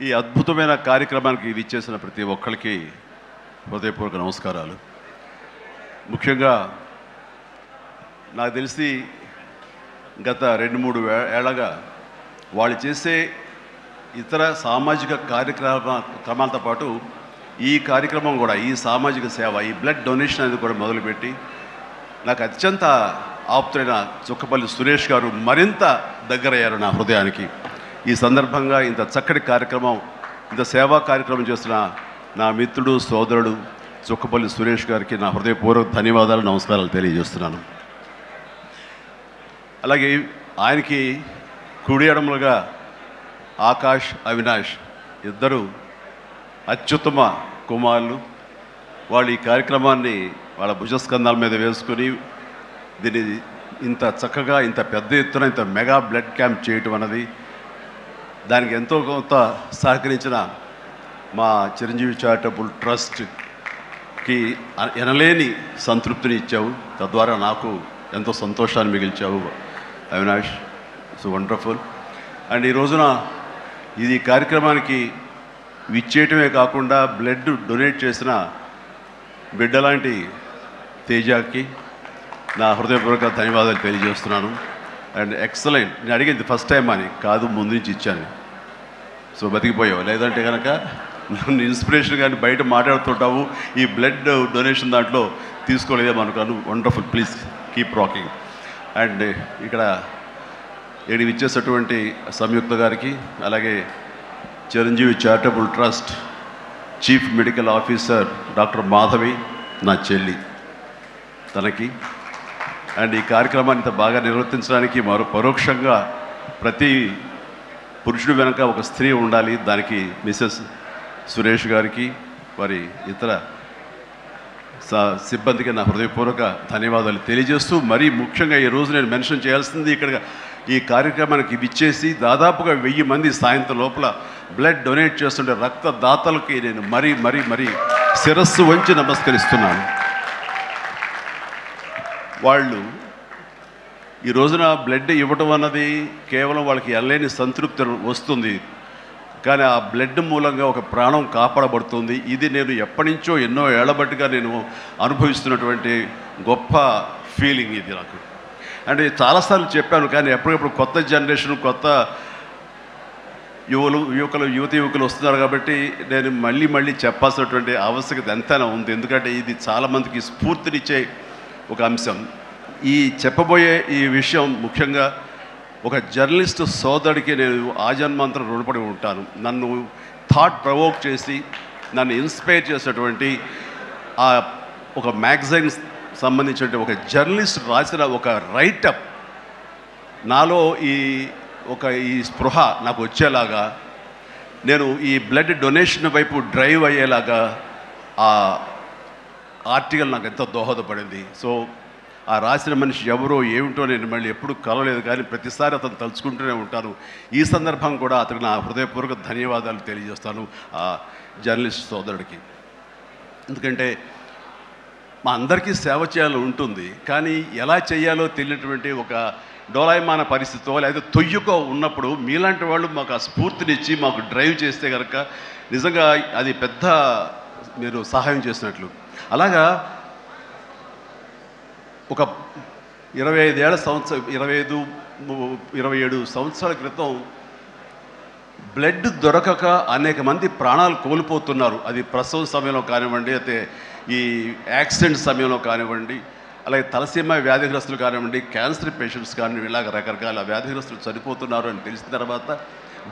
ఈ అద్భుతమైన కార్యక్రమానికి విచ్చేసిన ప్రతి ఒక్కరికి హృదయపూర్వక నమస్కారాలు. ముఖ్యంగా నాకు తెలిసి గత 2-3 ఏళ్ళగా వాళ్ళు చేసే ఇతర సామాజిక కార్యక్రమాలతో పాటు ఈ కార్యక్రమం కూడా, ఈ సామాజిక సేవ, ఈ బ్లడ్ డొనేషన్ అనేది కూడా మొదలుపెట్టి నాకు అత్యంత ఆప్తులైన చుక్కపల్లి సురేష్ గారు మరింత దగ్గరయ్యారు నా హృదయానికి. ఈ సందర్భంగా ఇంత చక్కటి కార్యక్రమం, ఇంత సేవా కార్యక్రమం చేస్తున్న నా మిత్రుడు, సోదరుడు చుక్కపల్లి సురేష్ గారికి నా హృదయపూర్వక ధన్యవాదాలు, నమస్కారాలు తెలియజేస్తున్నాను. అలాగే ఆయనకి కుడి ఎడమలుగా ఆకాష్, అవినాష్ ఇద్దరు అత్యుత్తమ కుమారులు. వాళ్ళు ఈ కార్యక్రమాన్ని వాళ్ళ భుజస్కంధాల మీద వేసుకుని దీన్ని ఇంత చక్కగా, ఇంత పెద్ద ఎత్తున, ఇంత మెగా బ్లడ్ క్యాంప్ చేయటం అన్నది, దానికి ఎంతో కొంత సహకరించిన మా చిరంజీవి చారిటబుల్ ట్రస్ట్కి ఎనలేని సంతృప్తిని ఇచ్చావు. తద్వారా నాకు ఎంతో సంతోషాన్ని మిగిల్చావు అవినాష్. It's wonderful. అండ్ ఈ రోజున ఇది కార్యక్రమానికి విచ్చేయటమే కాకుండా బ్లడ్ డొనేట్ చేసిన బిడ్డలాంటి తేజాకి నా హృదయపూర్వక ధన్యవాదాలు తెలియజేస్తున్నాను. And excellent. నేను అడిగింది ఫస్ట్ టైం అని కాదు, ముందు నుంచి ఇచ్చాను. సో బతికిపోయావు. లేదంటే కనుక నన్ను ఇన్స్పిరేషన్ కానీ బయట మాట్లాడుతుంటావు, ఈ బ్లడ్ డొనేషన్ దాంట్లో తీసుకోలేదేమో అనుకోను. Wonderful. Please keep rocking. And ఇక్కడ ఇచ్చేసినటువంటి సంయుక్త గారికి, అలాగే Chiranjeevi charitable trust chief medical officer doctor Madhavi, నా చెల్లి, తనకి, అండ్ ఈ కార్యక్రమాన్ని ఇంత బాగా నిర్వర్తించడానికి పరోక్షంగా ప్రతి పురుషుడు వెనక ఒక స్త్రీ ఉండాలి, దానికి మిసెస్ సురేష్ గారికి, వారి ఇతర సిబ్బందికి నా హృదయపూర్వక ధన్యవాదాలు తెలియజేస్తూ, మరీ ముఖ్యంగా ఈ రోజు నేను మెన్షన్ చేయాల్సింది, ఇక్కడ ఈ కార్యక్రమానికి విచ్చేసి దాదాపుగా 1000 మంది సాయంత్రం లోపల బ్లడ్ డొనేట్ చేస్తుంటే రక్తదాతలకి నేను మరీ మరీ మరీ శిరస్సు వంచి నమస్కరిస్తున్నాను. వాళ్ళు ఈ రోజున బ్లడ్ ఇవ్వటం అన్నది కేవలం వాళ్ళకి ఎనలేని సంతృప్తి వస్తుంది, కానీ ఆ బ్లడ్ మూలంగా ఒక ప్రాణం కాపాడబడుతుంది. ఇది నేను ఎప్పటి నుంచో ఎన్నో ఏళ్లబట్టిగా నేను అనుభవిస్తున్నటువంటి గొప్ప ఫీలింగ్ ఇది నాకు. అంటే చాలాసార్లు చెప్పాను, కానీ ఎప్పటికప్పుడు కొత్త జనరేషన్, కొత్త యువకులు వస్తున్నారు కాబట్టి నేను మళ్ళీ చెప్పాల్సినటువంటి ఆవశ్యకత ఎంతైనా ఉంది. ఎందుకంటే ఇది చాలామందికి స్ఫూర్తినిచ్చే ఒక అంశం. ఈ చెప్పబోయే ఈ విషయం ముఖ్యంగా ఒక జర్నలిస్టు సోదరుడికి నేను ఆజన్మాంతరం రుణపడి ఉంటాను. నన్ను థాట్ ప్రవోక్ చేసి నన్ను ఇన్స్పైర్ చేసినటువంటి ఆ ఒక మ్యాగజైన్ సంబంధించిన ఒక జర్నలిస్ట్ రాసిన ఒక రైటప్ నాలో ఈ స్పృహ నాకు వచ్చేలాగా, నేను ఈ బ్లడ్ డొనేషన్ వైపు డ్రైవ్ అయ్యేలాగా ఆ ఆర్టికల్ నాకు ఎంతో దోహదపడింది. సో ఆ రాసిన మనిషి ఎవరో ఏమిటో నేను మళ్ళీ ఎప్పుడు కలవలేదు, కానీ ప్రతిసారి అతను తలుచుకుంటూనే ఉంటాను. ఈ సందర్భం కూడా అతనికి నా హృదయపూర్వక ధన్యవాదాలు తెలియజేస్తాను ఆ జర్నలిస్ట్ సోదరుడికి. ఎందుకంటే మా అందరికీ సేవ చేయాలని ఉంటుంది, కానీ ఎలా చేయాలో తెలియనటువంటి ఒక డోలాయమాన పరిస్థితితో లేదా తొయ్యుకో ఉన్నప్పుడు మీలాంటి వాళ్ళు మాకు ఆ స్ఫూర్తినిచ్చి మాకు డ్రైవ్ చేస్తే కనుక నిజంగా అది పెద్ద మీరు సహాయం చేసినట్లు. అలాగా ఒక 27 సంవత్సరాల క్రితం బ్లడ్ దొరకక అనేక మంది ప్రాణాలు కోల్పోతున్నారు. అది ప్రసవ సమయంలో కానివ్వండి, అయితే ఈ యాక్సిడెంట్ సమయంలో కానివ్వండి, అలాగే తలసీమ వ్యాధిగ్రస్తులు కానివ్వండి, క్యాన్సర్ పేషెంట్స్ కానివ్వండి, ఇలాగ రకరకాల వ్యాధిగ్రస్తులు చనిపోతున్నారు అని తెలిసిన తర్వాత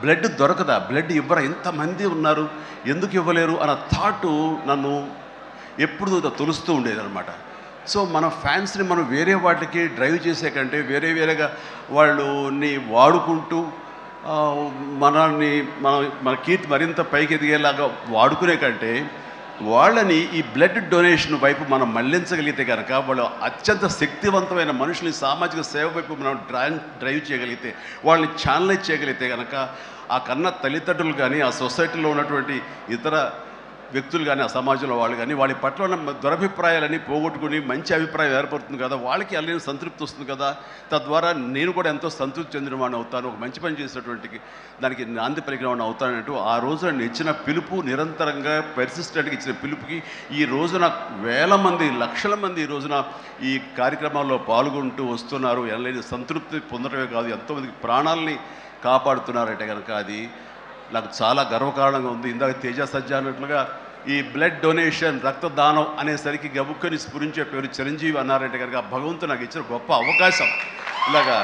బ్లడ్ దొరకదా, బ్లడ్ ఇవ్వరా, ఎంతమంది ఉన్నారు, ఎందుకు ఇవ్వలేరు అన్న థాటు నన్ను ఎప్పుడు తొలుస్తూ ఉండేదన్నమాట. సో మన ఫ్యాన్స్ని మనం వేరే వాటికి డ్రైవ్ చేసే కంటే వేరేగా వాళ్ళని వాడుకుంటూ మన కీర్తి మరింత పైకి ఎదిగేలాగా వాడుకునే కంటే వాళ్ళని ఈ బ్లడ్ డొనేషన్ వైపు మనం మళ్లించగలిగితే కనుక, వాళ్ళు అత్యంత శక్తివంతమైన మనుషుల్ని సామాజిక సేవ వైపు మనం డ్రైవ్ చేయగలిగితే, వాళ్ళని ఛానలైజ్ చేయగలిగితే కనుక, ఆ కన్న తల్లిదండ్రులు కానీ, ఆ సొసైటీలో ఉన్నటువంటి ఇతర వ్యక్తులు కానీ ఆ సమాజంలో వాళ్ళు కానీ వాళ్ళ పట్ల ఉన్న దురభిప్రాయాలన్నీ పోగొట్టుకుని మంచి అభిప్రాయం ఏర్పడుతుంది కదా, వాళ్ళకి అల్లని సంతృప్తి వస్తుంది కదా, తద్వారా నేను కూడా ఎంతో సంతృప్తి చెందిన వాడిని అవుతాను, ఒక మంచి పని చేసినటువంటి దానికి నాంది పలికిన వాడిని అవుతానంటూ ఆ రోజు నేను ఇచ్చిన పిలుపు, నిరంతరంగా పెర్సిస్టెంట్గా ఇచ్చిన పిలుపుకి ఈ రోజున వేల మంది, లక్షల మంది ఈ రోజున ఈ కార్యక్రమాల్లో పాల్గొంటూ వస్తున్నారు. ఎనలేని సంతృప్తి పొందడమే కాదు, ఎంతోమందికి ప్రాణాలని కాపాడుతున్నారంటే కనుక అది నాకు చాలా గర్వకారణంగా ఉంది. ఇందాక తేజ సజ్జ అన్నట్లుగా ఈ బ్లడ్ డొనేషన్, రక్తదానం అనేసరికి గబుక్కని స్ఫురించే పేరు చిరంజీవి అన్నారంటే కనుక భగవంతుడు నాకు ఇచ్చిన గొప్ప అవకాశం. ఇలాగా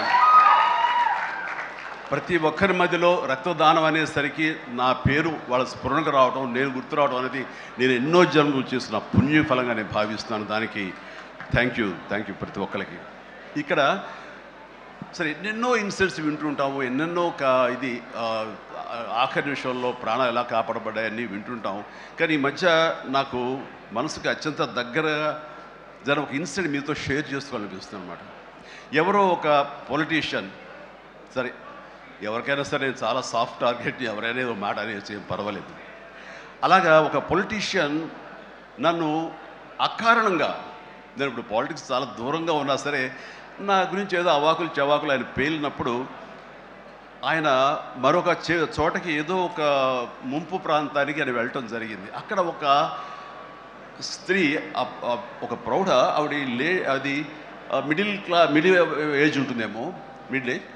ప్రతి ఒక్కరి మధ్యలో రక్తదానం అనేసరికి నా పేరు వాళ్ళ స్ఫురణకు రావడం, నేను గుర్తు రావడం అనేది నేను ఎన్నో జన్మలు చేసిన పుణ్యఫలంగా నేను భావిస్తున్నాను. దానికి థ్యాంక్ యూ ప్రతి ఒక్కరికి. ఇక్కడ సరే ఎన్నెన్నో ఇన్సిడెంట్స్ వింటుంటాము, ఎన్నెన్నో ఇది ఆఖరి నిమిషంలో ప్రాణాలు ఎలా కాపాడబడ్డాయని వింటుంటాము. కానీ ఈ మధ్య నాకు మనసుకు అత్యంత దగ్గరగా జరిగిన ఒక ఇన్సిడెంట్ మీతో షేర్ చేసుకోవాలనిపిస్తుంది అనమాట. ఎవరో ఒక పొలిటీషియన్, సరే ఎవరికైనా సరే నేను చాలా సాఫ్ట్ టార్గెట్, ఎవరైనా ఏదో మాట అనేసి ఏం పర్వాలేదు. అలాగా ఒక పొలిటీషియన్ నన్ను అకారణంగా, నేను ఇప్పుడు పాలిటిక్స్ చాలా దూరంగా ఉన్నా సరే నా గురించి ఏదో అవాకులు చవాకులు ఆయన పేలినప్పుడు ఆయన మరొక చోటకి ఏదో ఒక ముంపు ప్రాంతానికి ఆయన వెళ్ళటం జరిగింది. అక్కడ ఒక స్త్రీ, ఒక ప్రౌఢ ఆవిడ అది మిడిల్ ఏజ్ ఉంటుందేమో, మిడిల్ ఏజ్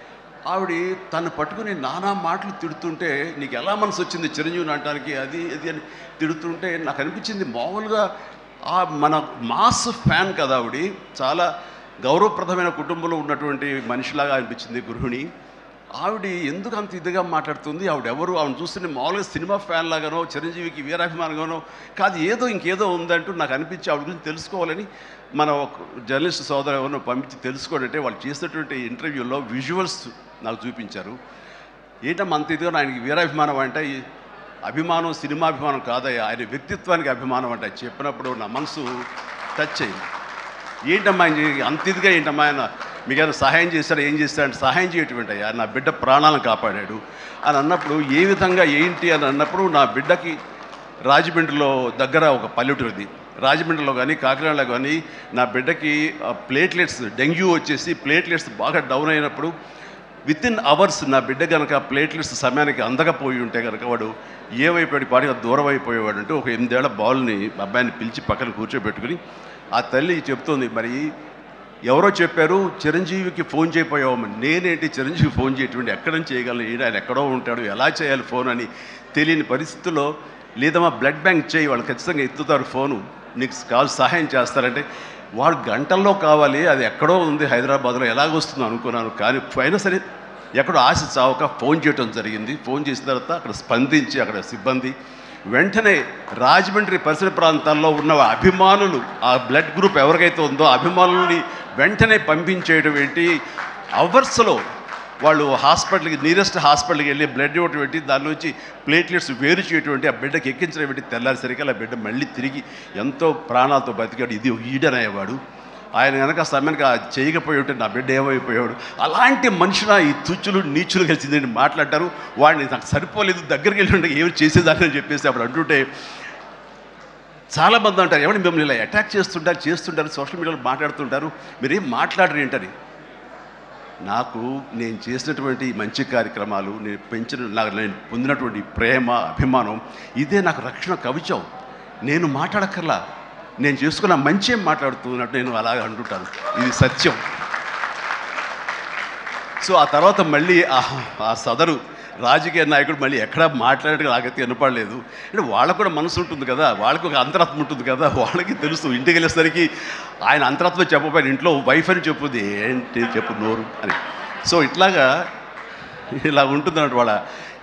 ఆవిడ తను పట్టుకుని నానా మాటలు తిడుతుంటే, నీకు ఎలా మనసు వచ్చింది చిరంజీవిని అనడానికి, అది అని తిడుతుంటే నాకు అనిపించింది మామూలుగా మన మాస్ ఫ్యాన్ కదా ఆవిడ, చాలా గౌరవప్రదమైన కుటుంబంలో ఉన్నటువంటి మనిషిలాగా అనిపించింది గృహిణి. ఆవిడ ఎందుకు అంత ఇదిగా మాట్లాడుతుంది, ఆవిడెవరు, ఆవిడ చూస్తుంటే మామూలుగా సినిమా ఫ్యాన్ లాగానో చిరంజీవికి వీరాభిమానంగానో కాదు, ఇంకేదో ఉందంటూ నాకు అనిపించి ఆవిడ గురించి తెలుసుకోవాలని మన జర్నలిస్ట్ సోదరు ఎవరినో పంపించి తెలుసుకోవాలంటే వాళ్ళు చేసినటువంటి ఇంటర్వ్యూలో విజువల్స్ నాకు చూపించారు. ఏంటమ్మా అంత ఇదిగా, ఆయనకి వీరాభిమానం అంటే అభిమానం సినిమాభిమానం కాదయ్యా, ఆయన వ్యక్తిత్వానికి అభిమానం అంటే చెప్పినప్పుడు నా మనసు టచ్ అయింది. ఏంటమ్మా అంత ఇదిగా, ఏంటమ్మా ఆయన మీకు ఏమైనా సహాయం చేశాడు, ఏం చేశాడంటే సహాయం చేయటువంటి అయ్యా, నా బిడ్డ ప్రాణాలను కాపాడాడు అని అన్నప్పుడు ఏ విధంగా ఏంటి అని అన్నప్పుడు, నా బిడ్డకి రాజమండ్రిలో దగ్గర ఒక పల్లెటూరిది, రాజమండ్రిలో కానీ కాకినాడలో కానీ నా బిడ్డకి ప్లేట్లెట్స్, డెంగ్యూ వచ్చేసి ప్లేట్లెట్స్ బాగా డౌన్ అయినప్పుడు వితిన్ అవర్స్ నా బిడ్డ కనుక ప్లేట్లెట్స్ సమయానికి అందకపోయి ఉంటే కనుక వాడు ఏమైపోయాడు, పాటిగా దూరం అయిపోయేవాడు. అంటే ఒక 8 ఏళ్ల బాలుని అబ్బాయిని పిలిచి పక్కన కూర్చోబెట్టుకుని ఆ తల్లి చెప్తోంది, మరి ఎవరో చెప్పారు చిరంజీవికి ఫోన్ చేయపోయావమ్మా. నేనేంటి చిరంజీవి ఫోన్ చేయటువంటి, ఎక్కడ నుంచి చేయగలను, ఆయన ఎక్కడో ఉంటాడు, ఎలా చేయాలి ఫోన్ అని తెలియని పరిస్థితుల్లో, లేదమ్మా బ్లడ్ బ్యాంక్ చేయి, వాళ్ళు ఖచ్చితంగా ఎత్తుతారు ఫోను, నీకు కాల్ సహాయం చేస్తారంటే వాళ్ళు గంటల్లో కావాలి, అది ఎక్కడో ఉంది హైదరాబాద్లో, ఎలాగొస్తుందో అనుకున్నాను. కానీ అయినా సరే ఎక్కడో ఆశ చావక ఫోన్ చేయడం జరిగింది. ఫోన్ చేసిన తర్వాత అక్కడ స్పందించి అక్కడ సిబ్బంది వెంటనే రాజమండ్రి పరిసర ప్రాంతాల్లో ఉన్న అభిమానులు, ఆ బ్లడ్ గ్రూప్ ఎవరికైతే ఉందో అభిమానుల్ని వెంటనే పంపించేయడం ఏంటి, అవర్స్లో వాళ్ళు హాస్పిటల్కి, నియరెస్ట్ హాస్పిటల్కి వెళ్ళి బ్లడ్ ఇవ్వటం ఏంటి, దాని నుంచి ప్లేట్లెట్స్ వేరు చేయటువంటి, ఆ బిడ్డకి ఎక్కించడం ఏంటి, తెల్లారిసరికి ఆ బిడ్డ మళ్ళీ తిరిగి ఎంతో ప్రాణాలతో బతికాడు. ఇది ఈడనయ్యేవాడు. ఆయన కనుక సమయానికి చేయకపోయి ఉంటే నా బిడ్డ ఏమైపోయాడు. అలాంటి మనుషుల ఈ తుచ్చులు నీచులు కలిసిందని మాట్లాడతారు. వాడిని నాకు సరిపోలేదు, దగ్గరికి వెళ్ళి ఉంటే ఏమి చేసేదాన్ని అని చెప్పేసి అప్పుడు అంటుంటే చాలామంది అంటారు, ఎవరిని మిమ్మల్ని ఇలా అటాక్ చేస్తుంటారు సోషల్ మీడియాలో మాట్లాడుతుంటారు, మీరేం మాట్లాడరు ఏంటని. నాకు నేను చేసినటువంటి మంచి కార్యక్రమాలు, నేను పొందినటువంటి ప్రేమ, అభిమానం, ఇదే నాకు రక్షణ కవచం. నేను మాట్లాడక్కర్లా, నేను చేసుకున్న మంచి మాట్లాడుతున్నట్టు నేను అలాగే అంటుంటాను, ఇది సత్యం. సో ఆ తర్వాత మళ్ళీ ఆ సదరు రాజకీయ నాయకుడు మళ్ళీ ఎక్కడా మాట్లాడేట్టుగా నాకైతే వినపడలేదు. అంటే వాళ్ళకు కూడా మనసు ఉంటుంది కదా, వాళ్ళకి ఒక అంతరాత్మ ఉంటుంది కదా, వాళ్ళకి తెలుసు. ఇంటికి వెళ్ళేసరికి ఆయన అంతరాత్మ చెప్పబోయిన ఇంట్లో వైఫ్ అని చెప్పుద్ది, ఏంటి చెప్పు నోరు అని. సో ఇలా ఉంటుంది అన్నట్టు వాళ్ళ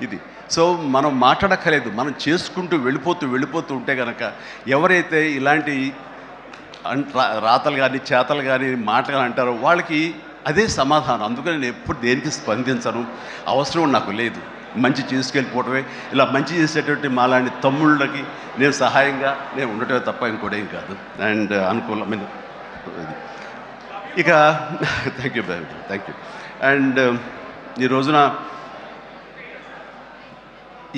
ఇది. సో మనం మాట్లాడక్కర్లేదు, మనం చేసుకుంటూ వెళ్ళిపోతూ ఉంటే కనుక ఎవరైతే ఇలాంటి రాతలు కానీ చేతలు కానీ మాటలు అంటారో వాళ్ళకి అదే సమాధానం. అందుకని నేను ఎప్పుడు దేనికి స్పందించను, అవసరం నాకు లేదు. మంచి చేసుకెళ్ళిపోవటమే, ఇలా మంచి చేసేటువంటి మాలాంటి తమ్ముళ్ళకి నేను సహాయంగా నేను ఉండటమే తప్ప ఇంకోటేం కాదు. అండ్ అనుకూలమైన ఇక థ్యాంక్ యూ. అండ్ ఈ రోజున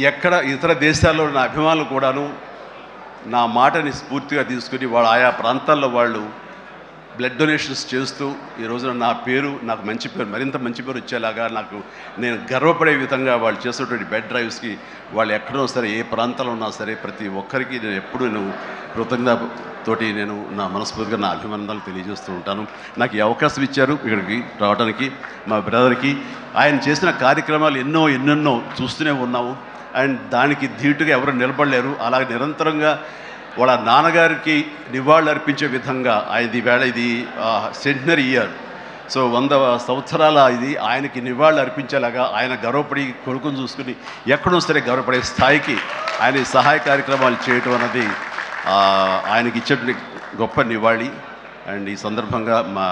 ఎక్కడ ఇతర దేశాల్లో ఉన్న అభిమానులు కూడాను నా మాటని స్ఫూర్తిగా తీసుకుని వాళ్ళు ఆయా ప్రాంతాల్లో వాళ్ళు బ్లడ్ డొనేషన్స్ చేస్తూ ఈ రోజున నా పేరు, నాకు మంచి పేరు, మరింత మంచి పేరు వచ్చేలాగా నేను గర్వపడే విధంగా వాళ్ళు చేసేటువంటి బెడ్ డ్రైవ్స్కి వాళ్ళు ఎక్కడో సరే, ఏ ప్రాంతంలో ఉన్నా సరే, ప్రతి ఒక్కరికి నేను ఎప్పుడూ కృతజ్ఞతతోటి నేను నా మనస్ఫూర్తిగా నా అభినందనలు తెలియజేస్తూ ఉంటాను. నాకు ఈ అవకాశం ఇచ్చారు ఇక్కడికి రావడానికి మా బ్రదర్కి. ఆయన చేసిన కార్యక్రమాలు ఎన్నెన్నో చూస్తూనే ఉన్నాము. అండ్ దానికి ధీటుగా ఎవరు నిలబడలేరు. అలాగే నిరంతరంగా వాళ్ళ నాన్నగారికి నివాళులు అర్పించే విధంగా ఇది సెంటనరీ ఇయర్. సో 100 సంవత్సరాల ఇది ఆయనకి నివాళులు అర్పించేలాగా ఆయన గర్వపడి కొడుకుని చూసుకుని ఎక్కడో సరే గర్వపడే స్థాయికి ఆయన సహాయ కార్యక్రమాలు చేయటం అన్నది ఆయనకి ఇచ్చేటువంటి గొప్ప నివాళి. అండ్ ఈ సందర్భంగా మా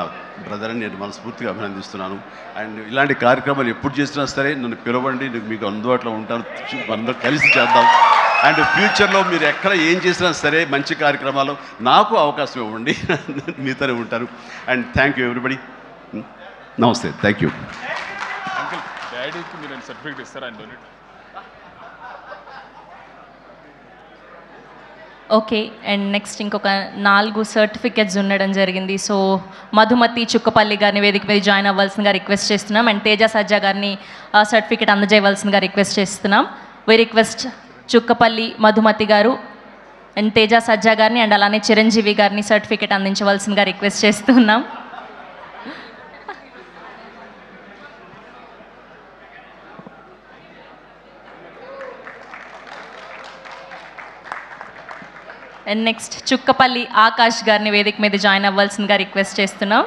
బ్రదర్ని నేను మనస్ఫూర్తిగా అభినందిస్తున్నాను. అండ్ ఇలాంటి కార్యక్రమాలు ఎప్పుడు చేసినా సరే నన్ను పిలవండి, మీకు అందుబాటులో ఉంటాను, అందరూ కలిసి చేద్దాం. అండ్ ఫ్యూచర్లో మీరు ఎక్కడ ఏం చేసినా సరే మంచి కార్యక్రమాలు నాకు అవకాశం ఇవ్వండి, మీతోనే ఉంటారు. And thank you everybody. నమస్తే, థ్యాంక్ యూ. అంకుల్, డాడీకి మీరు సర్టిఫికేట్ ఇస్తారా? ఆయన డొనేట్. ఓకే. అండ్ నెక్స్ట్ ఇంకొక 4 సర్టిఫికెట్స్ ఉండడం జరిగింది. సో మధుమతి చుక్కపల్లి గారిని వేదిక మీద జాయిన్ అవ్వాల్సిందిగా రిక్వెస్ట్ చేస్తున్నాం. అండ్ తేజ సజ్జా గారిని సర్టిఫికెట్ అందజేయవలసిందిగా రిక్వెస్ట్ చేస్తున్నాం. వి రిక్వెస్ట్ చుక్కపల్లి మధుమతి గారు అండ్ తేజ సజ్జా గారిని అండ్ అలానే చిరంజీవి గారిని సర్టిఫికెట్ అందించవలసిందిగా రిక్వెస్ట్ చేస్తున్నాం. అండ్ నెక్స్ట్ చుక్కపల్లి ఆకాష్ గారిని వేదిక మీద జాయిన్ అవ్వాల్సిందిగా రిక్వెస్ట్ చేస్తున్నాం.